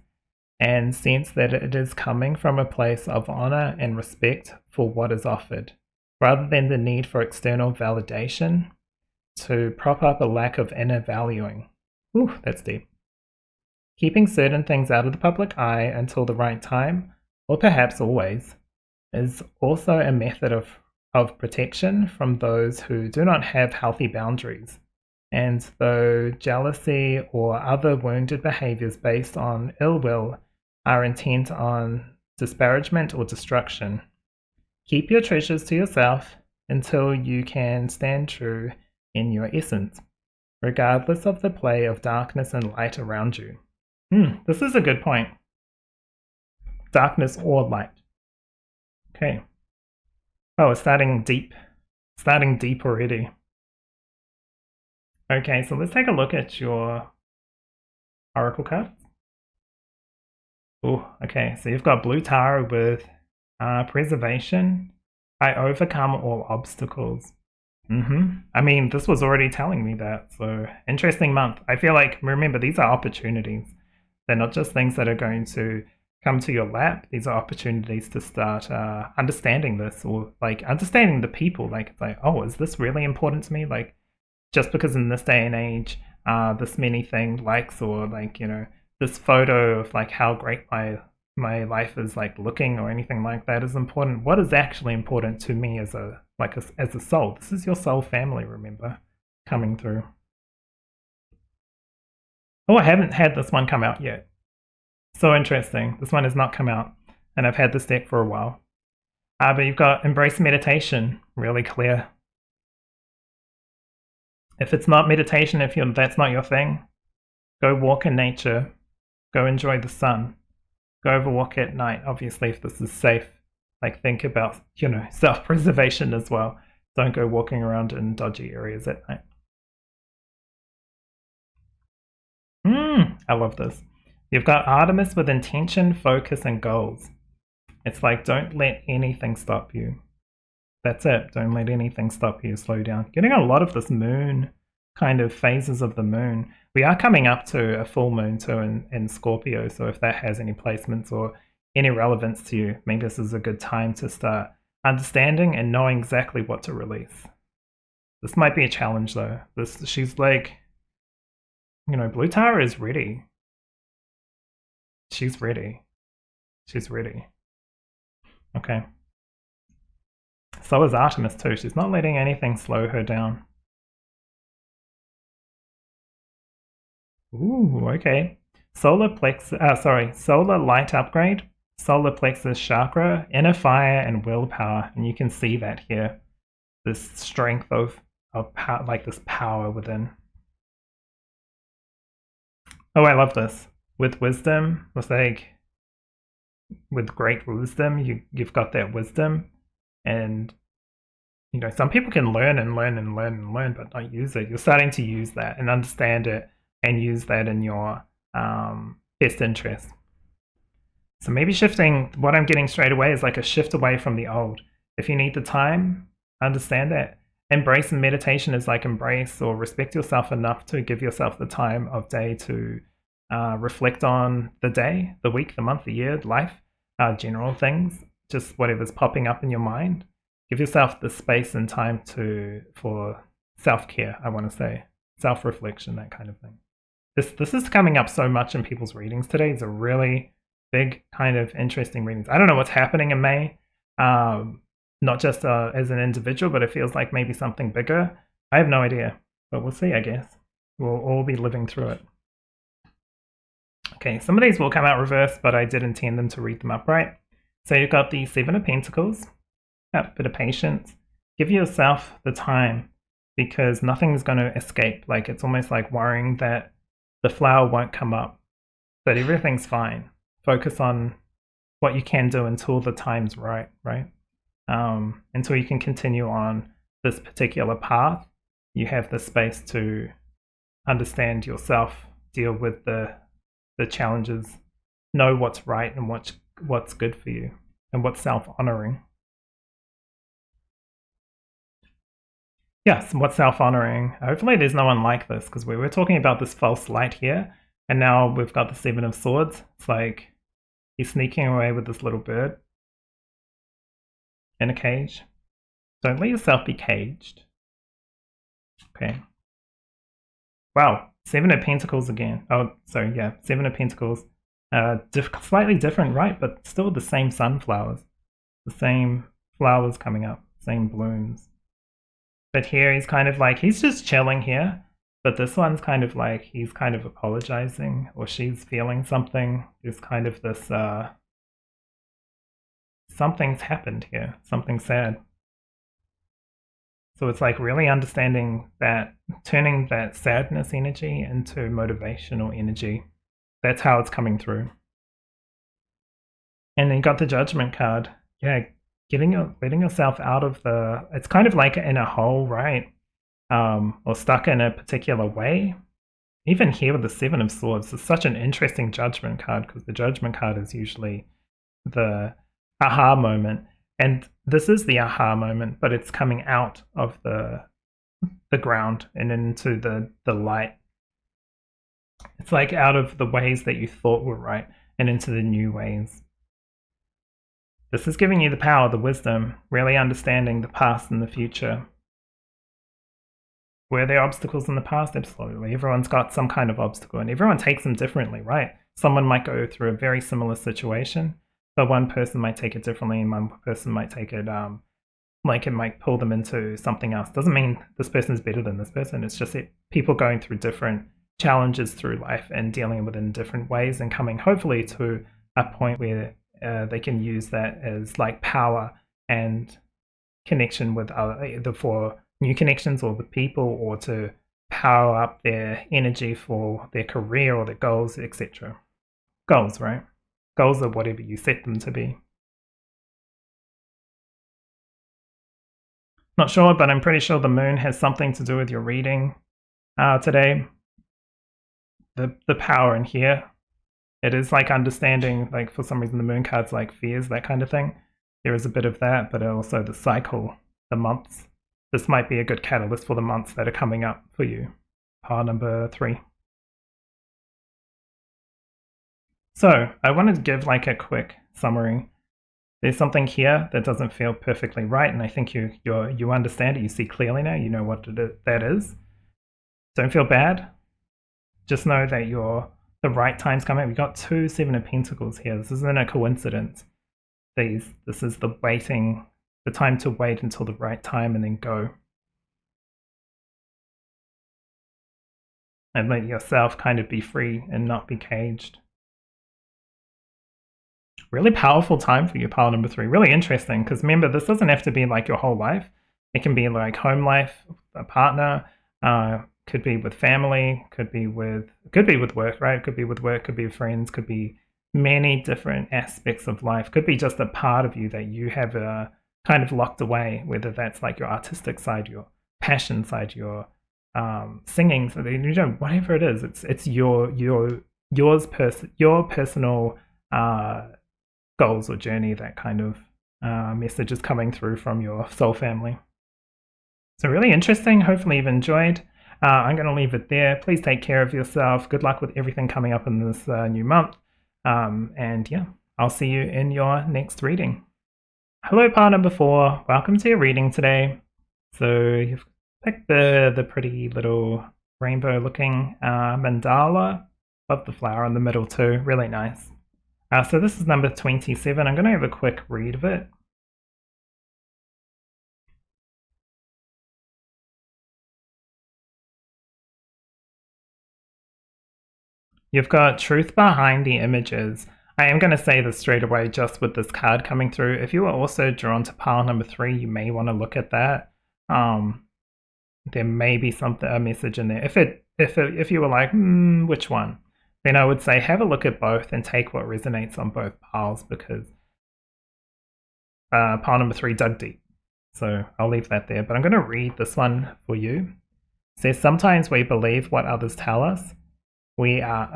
A: and sense that it is coming from a place of honor and respect for what is offered, rather than the need for external validation to prop up a lack of inner valuing. Ooh, that's deep. Keeping certain things out of the public eye until the right time, or perhaps always, is also a method of protection from those who do not have healthy boundaries. And though jealousy or other wounded behaviors based on ill will are intent on disparagement or destruction, keep your treasures to yourself until you can stand true in your essence, regardless of the play of darkness and light around you. This is a good point. Darkness or light. Okay. Oh, it's starting deep. Starting deep already. Okay, so let's take a look at your oracle cards. Oh, okay, so you've got blue tarot with preservation. I overcome all obstacles. I mean, this was already telling me that, so interesting month. I feel like, remember, these are opportunities. They're not just things that are going to come to your lap. These are opportunities to start understanding this, or like understanding the people. Like, it's like, oh, is this really important to me? Like, just because in this day and age, this many thing likes, or like, you know, this photo of like how great my life is like looking or anything like that is important. What is actually important to me as a soul? This is your soul family, remember, coming through. Oh, I haven't had this one come out yet. So interesting. This one has not come out, and I've had this deck for a while. But you've got embrace meditation, really clear. If it's not meditation, if that's not your thing, go walk in nature. Go enjoy the sun. Go over walk at night, obviously, if this is safe. Like, think about, you know, self-preservation as well. Don't go walking around in dodgy areas at night. I love this. You've got Artemis with intention, focus, and goals. It's like, don't let anything stop you. That's it. Don't let anything stop you. Slow down. Getting a lot of this moon kind of phases of the moon. We are coming up to a full moon too in Scorpio, so if that has any placements or any relevance to you, maybe this is a good time to start understanding and knowing exactly what to release. This might be a challenge though. She's like, you know, Blue Tara is ready. She's ready. She's ready. Okay. So is Artemis too. She's not letting anything slow her down. Ooh, okay. Solar light upgrade, solar plexus chakra, inner fire, and willpower. And you can see that here. This strength of power, like this power within. Oh, I love this. With wisdom, with great wisdom, you've got that wisdom, and some people can learn and learn and learn and learn, but not use it. You're starting to use that and understand it, and use that in your best interest. So maybe shifting. What I'm getting straight away is like a shift away from the old. If you need the time, understand that. Embrace and meditation is like embrace or respect yourself enough to give yourself the time of day to reflect on the day, the week, the month, the year, life, general things, just whatever's popping up in your mind. Give yourself the space and time for self-care, I want to say, self-reflection, that kind of thing. This is coming up so much in people's readings today. It's a really big kind of interesting readings. I don't know what's happening in May, not just as an individual, but it feels like maybe something bigger. I have no idea, but we'll see, I guess. We'll all be living through it. Okay, some of these will come out reversed, but I did intend them to read them upright. So you've got the Seven of Pentacles. Have a bit of patience. Give yourself the time, because nothing's going to escape. Like, it's almost like worrying that the flower won't come up, but everything's fine. Focus on what you can do until the time's right? Until you can continue on this particular path, you have the space to understand yourself, deal with the challenges, know what's right and what's good for you, and what's self-honoring. Yes, what's self-honoring? Hopefully there's no one like this, because we were talking about this false light here, and now we've got the Seven of Swords. It's like he's sneaking away with this little bird in a cage. Don't let yourself be caged. Okay. Wow, Seven of Pentacles again. Oh, sorry, yeah, Seven of Pentacles. Slightly different, right? But still the same sunflowers. The same flowers coming up, same blooms. But here he's kind of like, he's just chilling here. But this one's kind of like, he's kind of apologizing, or she's feeling something. There's kind of this, something's happened here, something sad. So it's like really understanding that, turning that sadness energy into motivational energy. That's how it's coming through. And then you got the Judgment card. Yeah, letting yourself out of it's kind of like in a hole, right? Or stuck in a particular way. Even here with the Seven of Swords, it's such an interesting Judgment card, because the Judgment card is usually the aha moment. And this is the aha moment, but it's coming out of the ground and into the light. It's like out of the ways that you thought were right and into the new ways. This is giving you the power, the wisdom, really understanding the past and the future. Were there obstacles in the past? Absolutely. Everyone's got some kind of obstacle, and everyone takes them differently, right? Someone might go through a very similar situation, but one person might take it differently, and one person might take it like it might pull them into something else. Doesn't mean this person is better than this person. It's just people going through different challenges through life and dealing with it in different ways, and coming hopefully to a point where they can use that as like power and connection with either for new connections or with people, or to power up their energy for their career or their goals, etc. Goals, right? Goals are whatever you set them to be. Not sure, but I'm pretty sure the moon has something to do with your reading today. The power in here. It is like understanding, like for some reason the moon card's like fears, that kind of thing. There is a bit of that, but also the cycle, the months. This might be a good catalyst for the months that are coming up for you. Pile number 3. So I wanted to give like a quick summary. There's something here that doesn't feel perfectly right, and I think you understand it. You see clearly now. You know what that is. Don't feel bad. Just know that you're the right time's coming. We got 2 Seven of Pentacles here. This isn't a coincidence. This is the waiting, the time to wait until the right time and then go. And let yourself kind of be free and not be caged. Really powerful time for you, pile number 3. Really interesting, because remember, this doesn't have to be like your whole life. It can be like home life, a partner, could be with family, could be with work, right? Could be with work, could be with friends, could be many different aspects of life. Could be just a part of you that you have kind of locked away, whether that's like your artistic side, your passion side, your singing, so you know, whatever it is, it's your personal goals or journey. That kind of message is coming through from your soul family. So really interesting. Hopefully you've enjoyed. I'm going to leave it there. Please take care of yourself. Good luck with everything coming up in this new month. And yeah, I'll see you in your next reading. Hello, part number 4. Welcome to your reading today. So you've picked the pretty little rainbow looking mandala. Love the flower in the middle too. Really nice. So this is number 27. I'm going to have a quick read of it. You've got truth behind the images. I am going to say this straight away just with this card coming through. If you are also drawn to pile number 3, you may want to look at that. There may be a message in there. If you were like, which one? Then I would say have a look at both and take what resonates on both piles, because pile number 3 dug deep. So I'll leave that there. But I'm going to read this one for you. It says, sometimes we believe what others tell us. We are,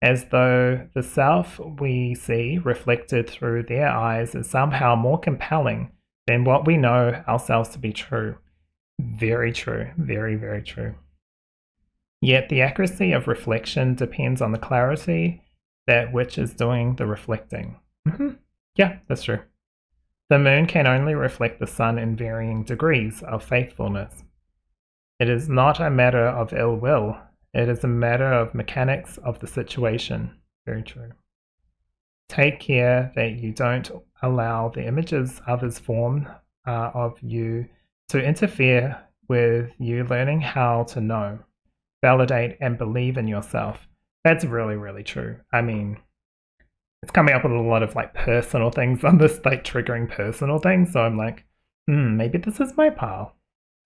A: as though the self we see reflected through their eyes is somehow more compelling than what we know ourselves to be true. Very true. Very, very true. Yet the accuracy of reflection depends on the clarity that which is doing the reflecting. Yeah, that's true. The moon can only reflect the sun in varying degrees of faithfulness. It is not a matter of ill will. It is a matter of mechanics of the situation. Very true. Take care that you don't allow the images others form of you to interfere with you learning how to know, validate, and believe in yourself. That's really, really true. I mean, it's coming up with a lot of like personal things on this, like triggering personal things. So I'm like, maybe this is my pile.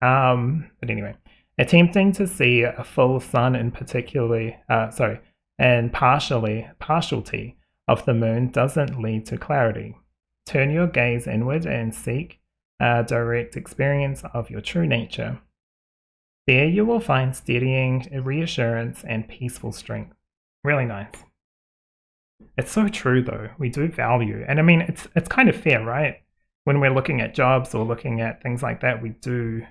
A: But anyway. Attempting to see a full sun and partiality of the moon doesn't lead to clarity. Turn your gaze inward and seek a direct experience of your true nature. There you will find steadying, reassurance, and peaceful strength. Really nice. It's so true though. We do value, and I mean, it's kind of fair, right? When we're looking at jobs or looking at things like that, we do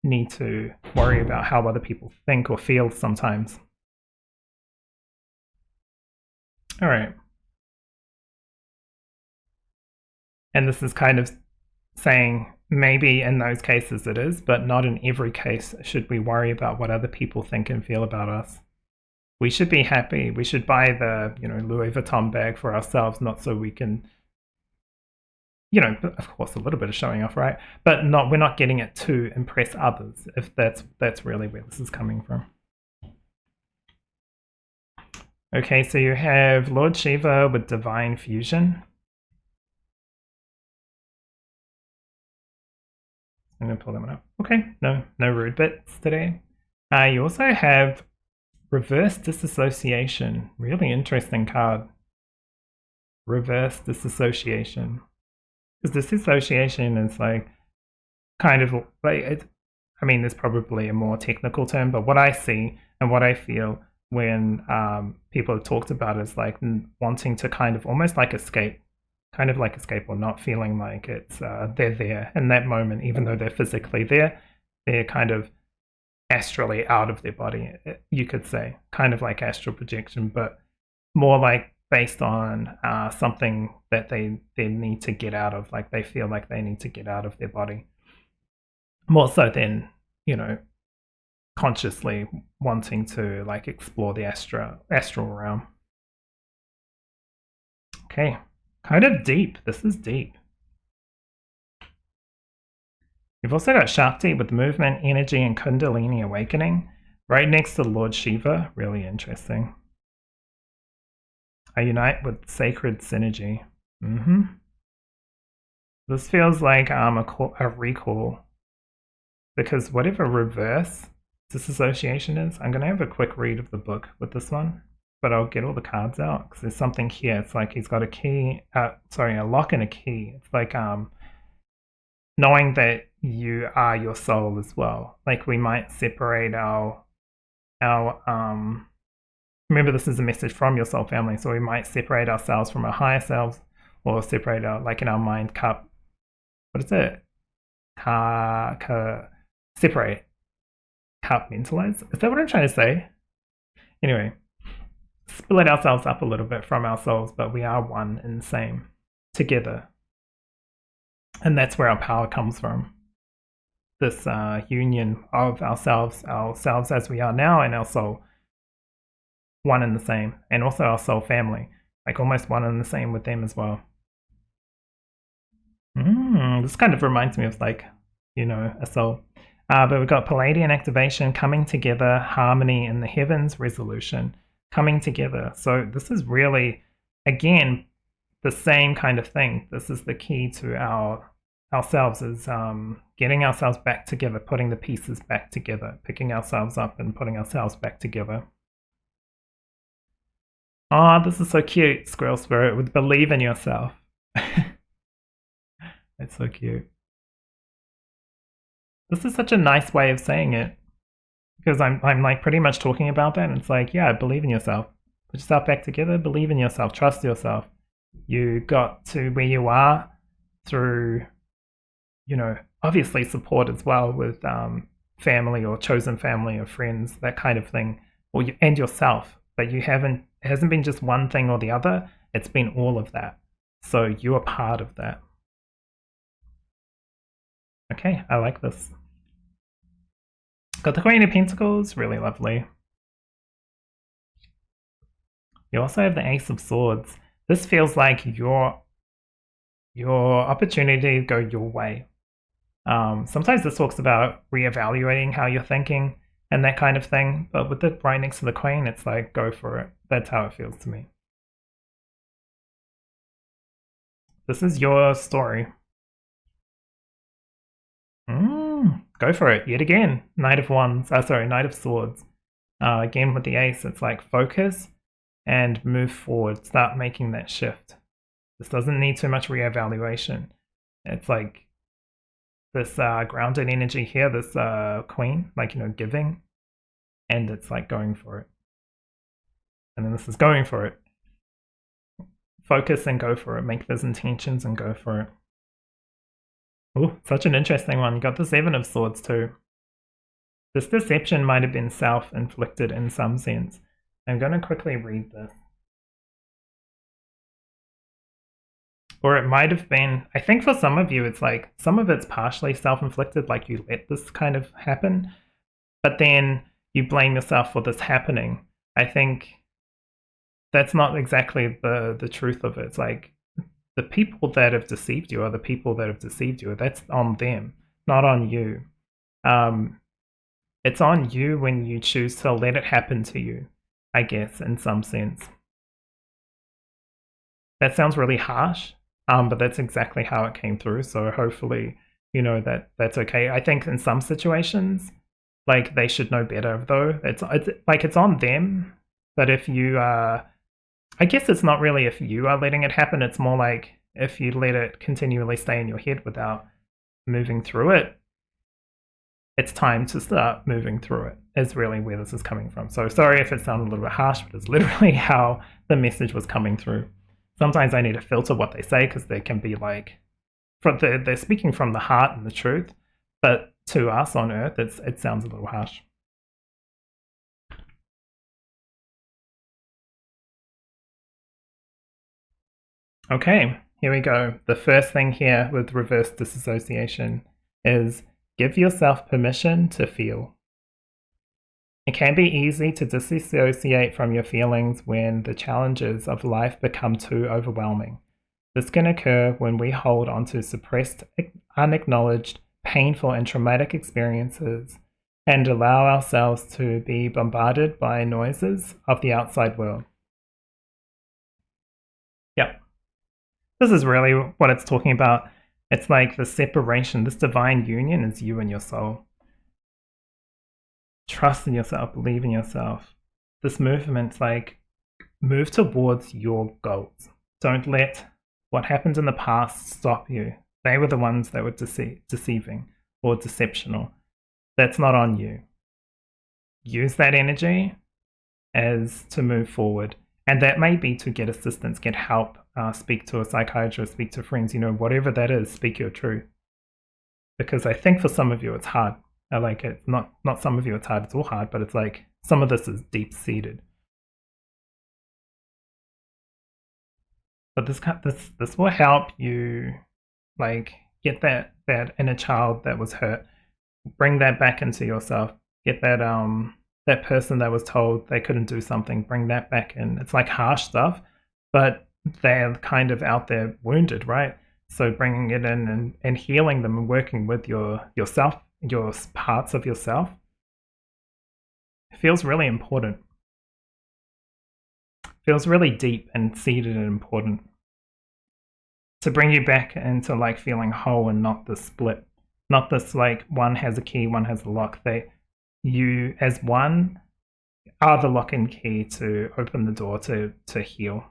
A: need to worry about how other people think or feel sometimes. All right. And this is kind of saying maybe in those cases it is, but not in every case should we worry about what other people think and feel about us. We should be happy. We should buy the, Louis Vuitton bag for ourselves, not so we can, of course, a little bit of showing off, right? But we're not getting it to impress others, if that's really where this is coming from. Okay, so you have Lord Shiva with Divine Fusion. I'm going to pull that one up. Okay, no rude bits today. You also have Reverse Disassociation. Really interesting card. Reverse Disassociation. Because disassociation is like kind of like, I mean, there's probably a more technical term, but what I see and what I feel when people have talked about is like wanting to kind of almost like escape, or not feeling like it's they're there in that moment, even though they're physically there. They're kind of astrally out of their body, you could say, kind of like astral projection, but more like based on something that they need to get out of, like they feel like they need to get out of their body. More so than, consciously wanting to like explore the astral realm. Okay, kind of deep. This is deep. You've also got Shakti with movement, energy, and Kundalini awakening right next to Lord Shiva. Really interesting. I unite with sacred synergy. This feels like a recall, because whatever reverse disassociation is, I'm going to have a quick read of the book with this one, but I'll get all the cards out because there's something here. It's like he's got a key, a lock and a key. It's like knowing that you are your soul as well. Like we might separate our remember, this is a message from your soul family, so we might separate ourselves from our higher selves, or separate our, like in our mind, what is it? Separate. Compartmentalize? Is that what I'm trying to say? Anyway, split ourselves up a little bit from our souls, but we are one and the same together. And that's where our power comes from. This union of ourselves as we are now, and our soul, one and the same. And also our soul family, like almost one and the same with them as well. This kind of reminds me of like, you know, a soul. But we've got Palladian activation, coming together, harmony in the heavens, resolution, coming together. So this is really, again, the same kind of thing. This is the key to ourselves, is getting ourselves back together, putting the pieces back together, picking ourselves up and putting ourselves back together. Oh, this is so cute, Squirrel Spirit, with believe in yourself. It's so cute. This is such a nice way of saying it, because I'm like pretty much talking about that, and it's like, yeah, believe in yourself. Put yourself back together, believe in yourself, trust yourself. You got to where you are through, you know, obviously support as well with family or chosen family or friends, that kind of thing, and yourself. But it hasn't been just one thing or the other, it's been all of that. So you are part of that. Okay, I like this. Got the Queen of Pentacles, really lovely. You also have the Ace of Swords. This feels like your opportunity to go your way. Sometimes this talks about reevaluating how you're thinking and that kind of thing, but with it right next to the Queen, it's like, go for it. That's how it feels to me. This is your story. Go for it, yet again. Knight of Swords. Again with the Ace, it's like focus and move forward. Start making that shift. This doesn't need too much reevaluation. It's like this grounded energy here, this Queen, like, you know, giving, and it's like going for it. And then this is going for it. Focus and go for it. Make those intentions and go for it. Oh, such an interesting one. You got the Seven of Swords too. This deception might have been self-inflicted in some sense. I'm going to quickly read this. Or it might have been, I think for some of you, it's like, some of it's partially self-inflicted, like you let this kind of happen, but then you blame yourself for this happening. I think that's not exactly the truth of it. It's like, the people that have deceived you are the people that have deceived you. That's on them, not on you. It's on you when you choose to let it happen to you, I guess, in some sense. That sounds really harsh, but that's exactly how it came through. So hopefully, you know, that's okay. I think in some situations, like, they should know better, though. It's like, it's on them. But if you I guess it's not really if you are letting it happen, it's more like if you let it continually stay in your head without moving through it, it's time to start moving through it, is really where this is coming from. So sorry if it sounded a little bit harsh, but it's literally how the message was coming through. Sometimes I need to filter what they say, because they can be like, they're speaking from the heart and the truth, but to us on earth, it sounds a little harsh. Okay, here we go. The first thing here with reverse disassociation is give yourself permission to feel. It can be easy to disassociate from your feelings when the challenges of life become too overwhelming. This can occur when we hold on to suppressed, unacknowledged, painful, and traumatic experiences and allow ourselves to be bombarded by noises of the outside world. Yep. This is really what it's talking about. It's like the separation, this divine union is you and your soul. Trust in yourself, believe in yourself. This movement's like move towards your goals. Don't let what happened in the past stop you. They were the ones that were deceiving or deceptional. That's not on you. Use that energy as to move forward. And that may be to get assistance, get help, speak to a psychiatrist, speak to friends, whatever that is, speak your truth. Because I think for some of you it's hard. I like it. Not some of you it's hard, it's all hard, but it's like some of this is deep-seated. But this will help you like get that inner child that was hurt, bring that back into yourself, get that person that was told they couldn't do something, bring that back in. It's like harsh stuff, but they're kind of out there wounded, right? So bringing it in and healing them and working with yourself, your parts of yourself, feels really important. Feels really deep and seated and important to bring you back into like feeling whole and not the split, not this like one has a key, one has a lock. You as one are the lock and key to open the door to heal.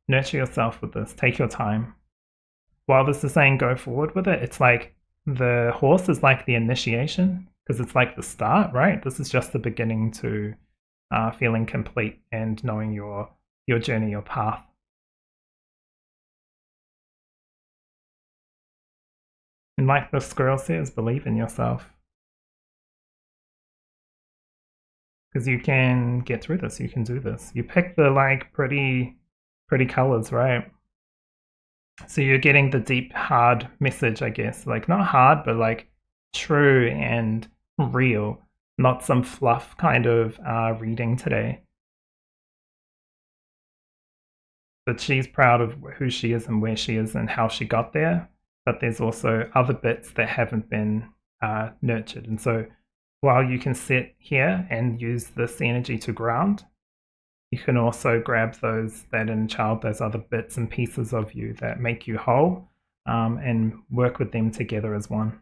A: Nurture yourself with this. Take your time. While this is saying go forward with it, it's like the horse is like the initiation because it's like the start, right? This is just the beginning to feeling complete and knowing your journey, your path. And like the squirrel says, believe in yourself. Because you can get through this, you can do this. You pick the like pretty colors, right? So you're getting the deep, hard message, I guess. Like not hard, but like true and real. Not some fluff kind of reading today. But she's proud of who she is and where she is and how she got there. But there's also other bits that haven't been nurtured. And so while you can sit here and use this energy to ground, you can also grab that inner child, those other bits and pieces of you that make you whole, and work with them together as one.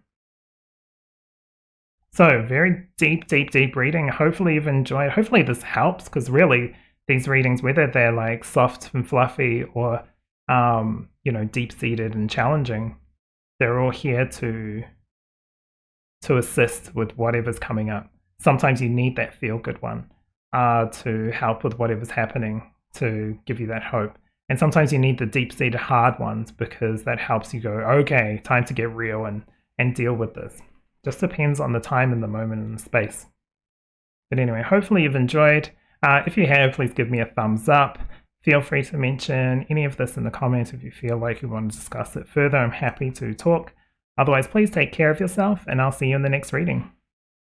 A: So very deep reading. Hopefully you've enjoyed. Hopefully this helps, because really these readings, whether they're like soft and fluffy or deep-seated and challenging, they're all here to assist with whatever's coming up. Sometimes you need that feel-good one to help with whatever's happening, to give you that hope. And sometimes you need the deep-seated hard ones because that helps you go, okay, time to get real and deal with this. Just depends on the time and the moment and the space. But anyway, hopefully you've enjoyed. If you have, please give me a thumbs up. Feel free to mention any of this in the comments if you feel like you want to discuss it further. I'm happy to talk. Otherwise, please take care of yourself, and I'll see you in the next reading.